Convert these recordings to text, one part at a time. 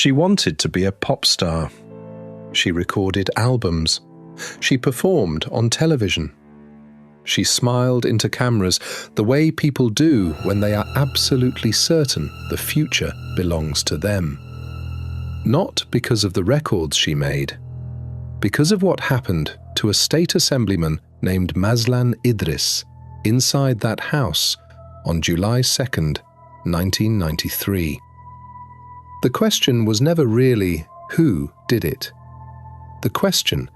She wanted to be a pop star. She recorded albums. She performed on television. She smiled into cameras the way people do when they are absolutely certain the future belongs to them. Not because of the records she made, because of what happened to a state assemblyman named Mazlan Idris inside that house on July 2nd, 1993. The question was never really who did it. The question,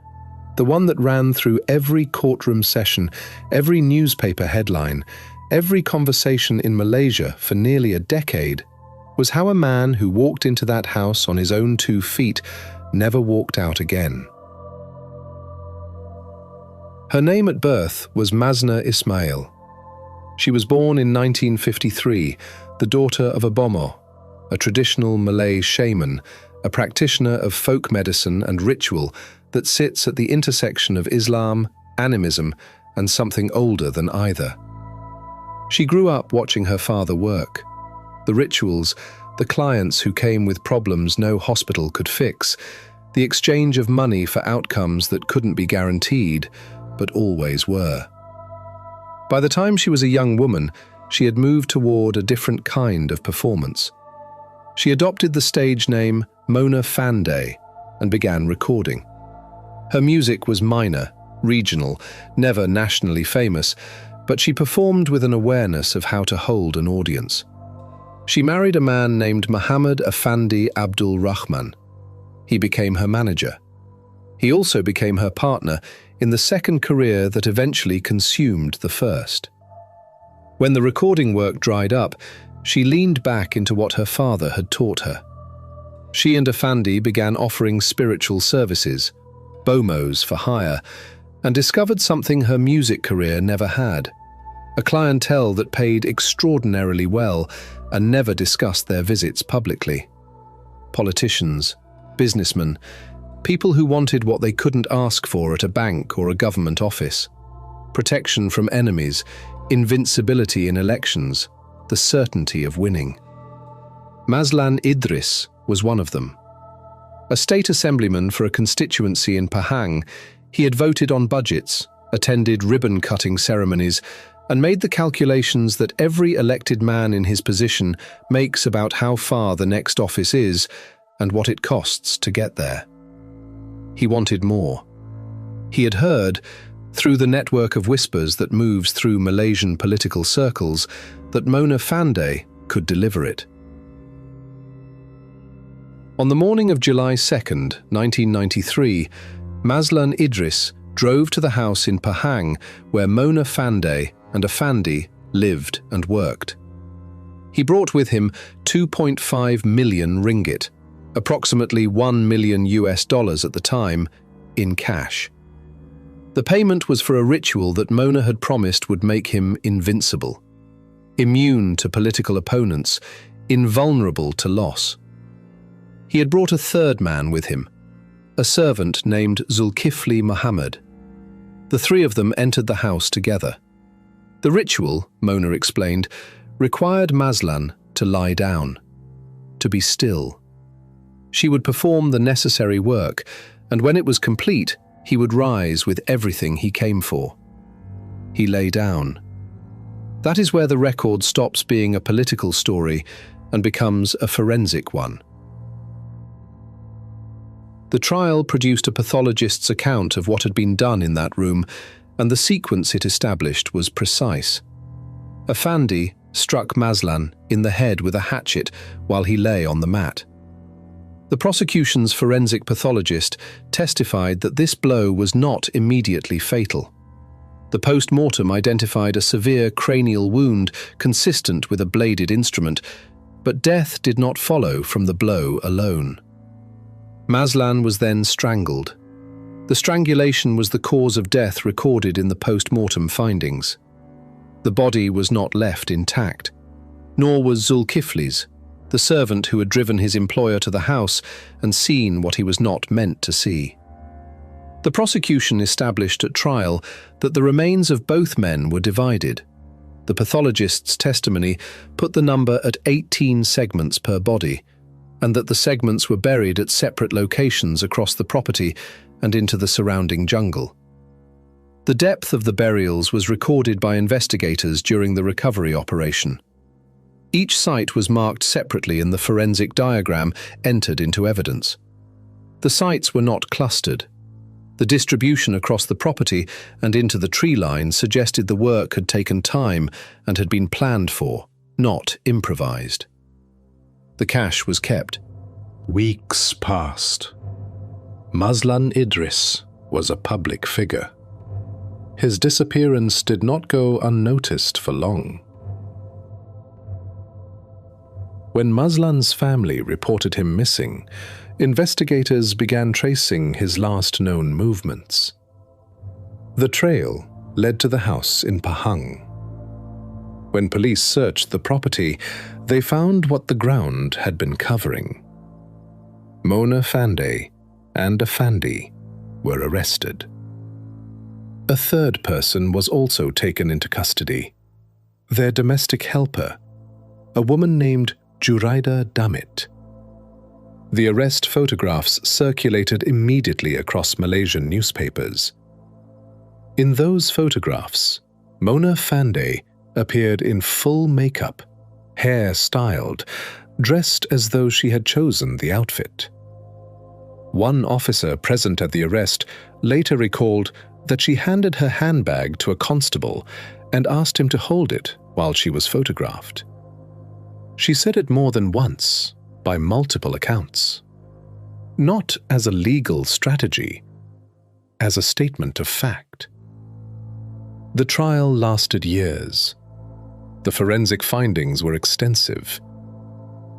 the one that ran through every courtroom session, every newspaper headline, every conversation in Malaysia for nearly a decade, was how a man who walked into that house on his own 2 feet never walked out again. Her name at birth was Masna Ismail. She was born in 1953, the daughter of a bomoh, a traditional Malay shaman, a practitioner of folk medicine and ritual that sits at the intersection of Islam, animism, and something older than either. She grew up watching her father work. The rituals, the clients who came with problems no hospital could fix, the exchange of money for outcomes that couldn't be guaranteed, but always were. By the time she was a young woman, she had moved toward a different kind of performance. She adopted the stage name Mona Fandey and began recording. Her music was minor, regional, never nationally famous, but she performed with an awareness of how to hold an audience. She married a man named Muhammad Afandi Abdul Rahman. He became her manager. He also became her partner in the second career that eventually consumed the first. When the recording work dried up, she leaned back into what her father had taught her. She and Afandi began offering spiritual services, bomos for hire, and discovered something her music career never had: a clientele that paid extraordinarily well and never discussed their visits publicly. Politicians, businessmen, people who wanted what they couldn't ask for at a bank or a government office: protection from enemies, invincibility in elections, the certainty of winning. Mazlan Idris was one of them. A state assemblyman for a constituency in Pahang, he had voted on budgets, attended ribbon-cutting ceremonies, and made the calculations that every elected man in his position makes about how far the next office is and what it costs to get there. He wanted more. He had heard, through the network of whispers that moves through Malaysian political circles, that Mona Fandey could deliver it. On the morning of July 2nd, 1993, Mazlan Idris drove to the house in Pahang where Mona Fandey and Afandi lived and worked. He brought with him 2.5 million ringgit, approximately $1 million at the time, in cash. The payment was for a ritual that Mona had promised would make him invincible, immune to political opponents, invulnerable to loss. He had brought a third man with him, a servant named Zulkifli Muhammad. The three of them entered the house together. The ritual, Mona explained, required Mazlan to lie down, to be still. She would perform the necessary work, and when it was complete, he would rise with everything he came for. He lay down. That is where the record stops being a political story and becomes a forensic one. The trial produced a pathologist's account of what had been done in that room, and the sequence it established was precise. Afandi struck Mazlan in the head with a hatchet while he lay on the mat. The prosecution's forensic pathologist testified that this blow was not immediately fatal. The post-mortem identified a severe cranial wound consistent with a bladed instrument, but death did not follow from the blow alone. Mazlan was then strangled. The strangulation was the cause of death recorded in the post-mortem findings. The body was not left intact, nor was Zulkifli's, the servant who had driven his employer to the house and seen what he was not meant to see. The prosecution established at trial that the remains of both men were divided. The pathologist's testimony put the number at 18 segments per body, and that the segments were buried at separate locations across the property and into the surrounding jungle. The depth of the burials was recorded by investigators during the recovery operation. Each site was marked separately in the forensic diagram entered into evidence. The sites were not clustered. The distribution across the property and into the tree line suggested the work had taken time and had been planned for, not improvised. The cash was kept. Weeks passed. Mazlan Idris was a public figure. His disappearance did not go unnoticed for long. When Mazlan's family reported him missing, investigators began tracing his last known movements. The trail led to the house in Pahang. When police searched the property, they found what the ground had been covering. Mona Fandey and Fandey were arrested. A third person was also taken into custody. Their domestic helper, a woman named Juraida Damit. The arrest photographs circulated immediately across Malaysian newspapers. In those photographs, Mona Fandey appeared in full makeup, hair styled, dressed as though she had chosen the outfit. One officer present at the arrest later recalled that she handed her handbag to a constable and asked him to hold it while she was photographed. She said it more than once, by multiple accounts. Not as a legal strategy, as a statement of fact. The trial lasted years. The forensic findings were extensive.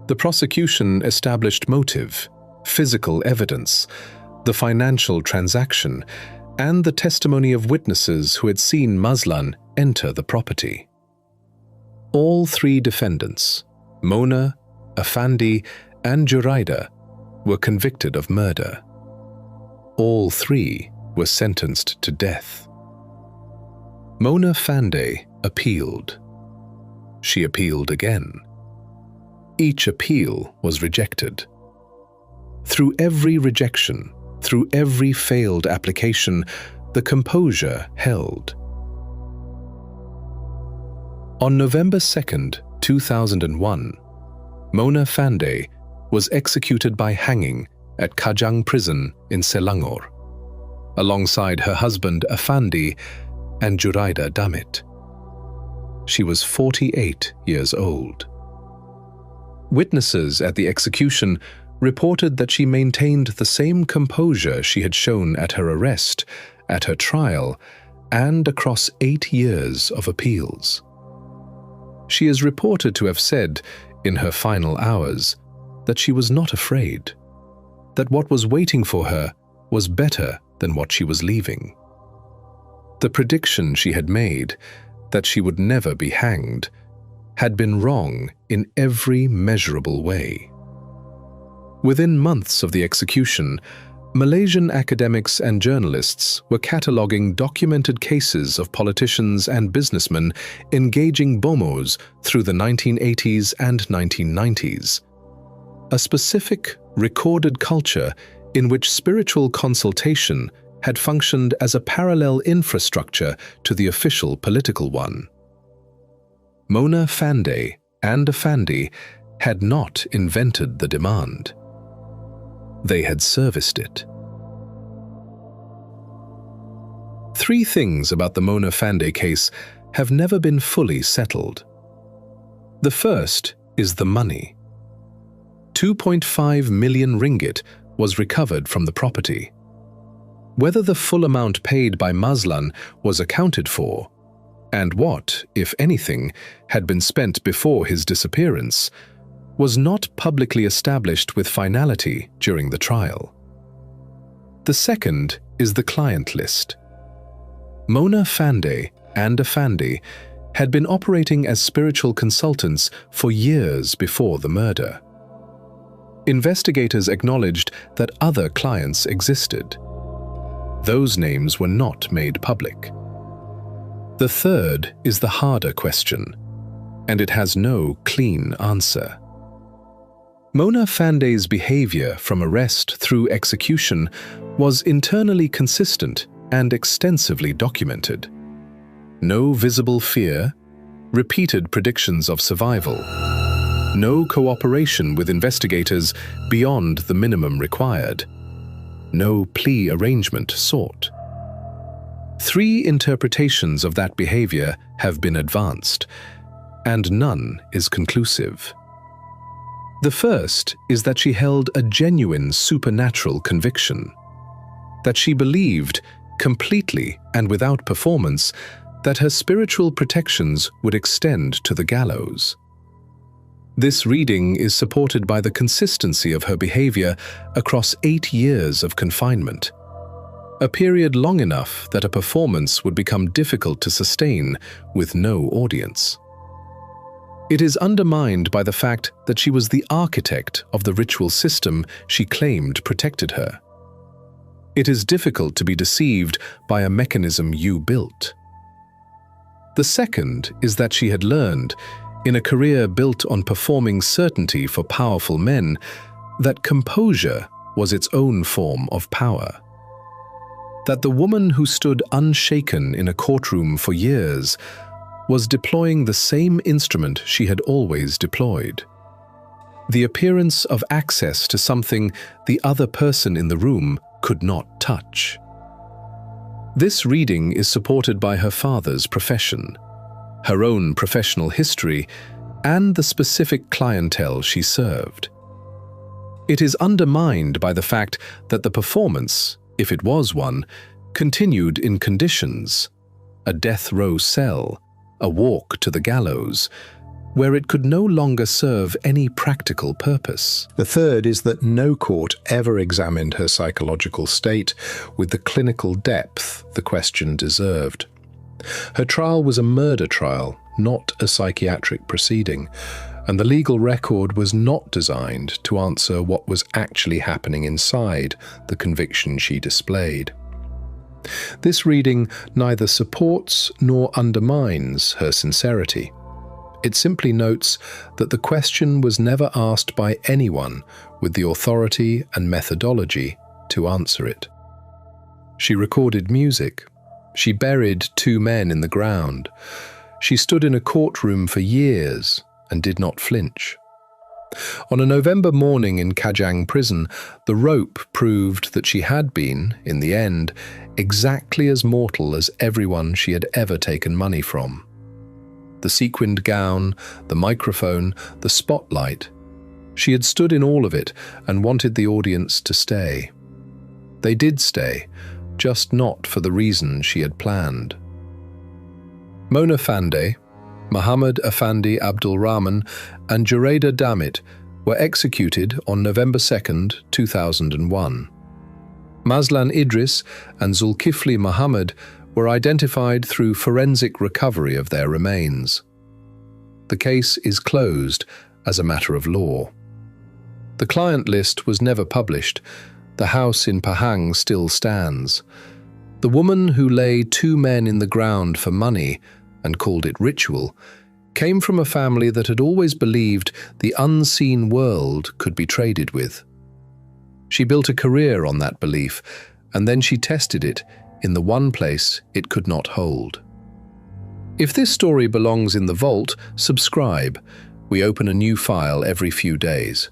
The prosecution established motive, physical evidence, the financial transaction, and the testimony of witnesses who had seen Mazlan enter the property. All three defendants, Mona, Fandey, and Juraida, were convicted of murder. All three were sentenced to death. Mona Fandey appealed. She appealed again. Each appeal was rejected. Through every rejection, through every failed application, the composure held. On November 2nd, 2001, Mona Fandey was executed by hanging at Kajang Prison in Selangor, alongside her husband Fandey and Juraida Damit. She was 48 years old. Witnesses at the execution reported that she maintained the same composure she had shown at her arrest, at her trial, and across 8 years of appeals. She is reported to have said, in her final hours, that she was not afraid, that what was waiting for her was better than what she was leaving. The prediction she had made, that she would never be hanged, had been wrong in every measurable way. Within months of the execution, Malaysian academics and journalists were cataloguing documented cases of politicians and businessmen engaging bomos through the 1980s and 1990s. A specific, recorded culture in which spiritual consultation had functioned as a parallel infrastructure to the official political one. Mona Fandey and Fandey had not invented the demand. They had serviced it. 3 things about the Mona Fandey case have never been fully settled. The first is the money. 2.5 million ringgit was recovered from the property. Whether the full amount paid by Mazlan was accounted for, and what, if anything, had been spent before his disappearance, was not publicly established with finality during the trial. The second is the client list. Mona Fandey and Fandey had been operating as spiritual consultants for years before the murder. Investigators acknowledged that other clients existed. Those names were not made public. The third is the harder question, and it has no clean answer. Mona Fandey's behavior from arrest through execution was internally consistent and extensively documented. No visible fear, repeated predictions of survival, no cooperation with investigators beyond the minimum required, no plea arrangement sought. 3 interpretations of that behavior have been advanced, and none is conclusive. The first is that she held a genuine supernatural conviction, that she believed, completely and without performance, that her spiritual protections would extend to the gallows. This reading is supported by the consistency of her behavior across 8 years of confinement, a period long enough that a performance would become difficult to sustain with no audience. It is undermined by the fact that she was the architect of the ritual system she claimed protected her. It is difficult to be deceived by a mechanism you built. The second is that she had learned, in a career built on performing certainty for powerful men, that composure was its own form of power. That the woman who stood unshaken in a courtroom for years was deploying the same instrument she had always deployed. The appearance of access to something the other person in the room could not touch. This reading is supported by her father's profession, her own professional history, and the specific clientele she served. It is undermined by the fact that the performance, if it was one, continued in conditions, a death row cell, a walk to the gallows, where it could no longer serve any practical purpose. The third is that no court ever examined her psychological state with the clinical depth the question deserved. Her trial was a murder trial, not a psychiatric proceeding, and the legal record was not designed to answer what was actually happening inside the conviction she displayed. This reading neither supports nor undermines her sincerity. It simply notes that the question was never asked by anyone with the authority and methodology to answer it. She recorded music. She buried 2 men in the ground. She stood in a courtroom for years and did not flinch. On a November morning in Kajang prison, the rope proved that she had been, in the end, exactly as mortal as everyone she had ever taken money from. The sequined gown, the microphone, the spotlight. She had stood in all of it and wanted the audience to stay. They did stay, just not for the reason she had planned. Mona Fandey, Muhammad Afandi Abdul Rahman, and Jureda Damit were executed on November 2, 2001. Mazlan Idris and Zulkifli Muhammad were identified through forensic recovery of their remains. The case is closed as a matter of law. The client list was never published. The house in Pahang still stands. The woman who lay 2 men in the ground for money and called it ritual came from a family that had always believed the unseen world could be traded with. She built a career on that belief, and then she tested it in the one place it could not hold. If this story belongs in the vault, subscribe. We open a new file every few days.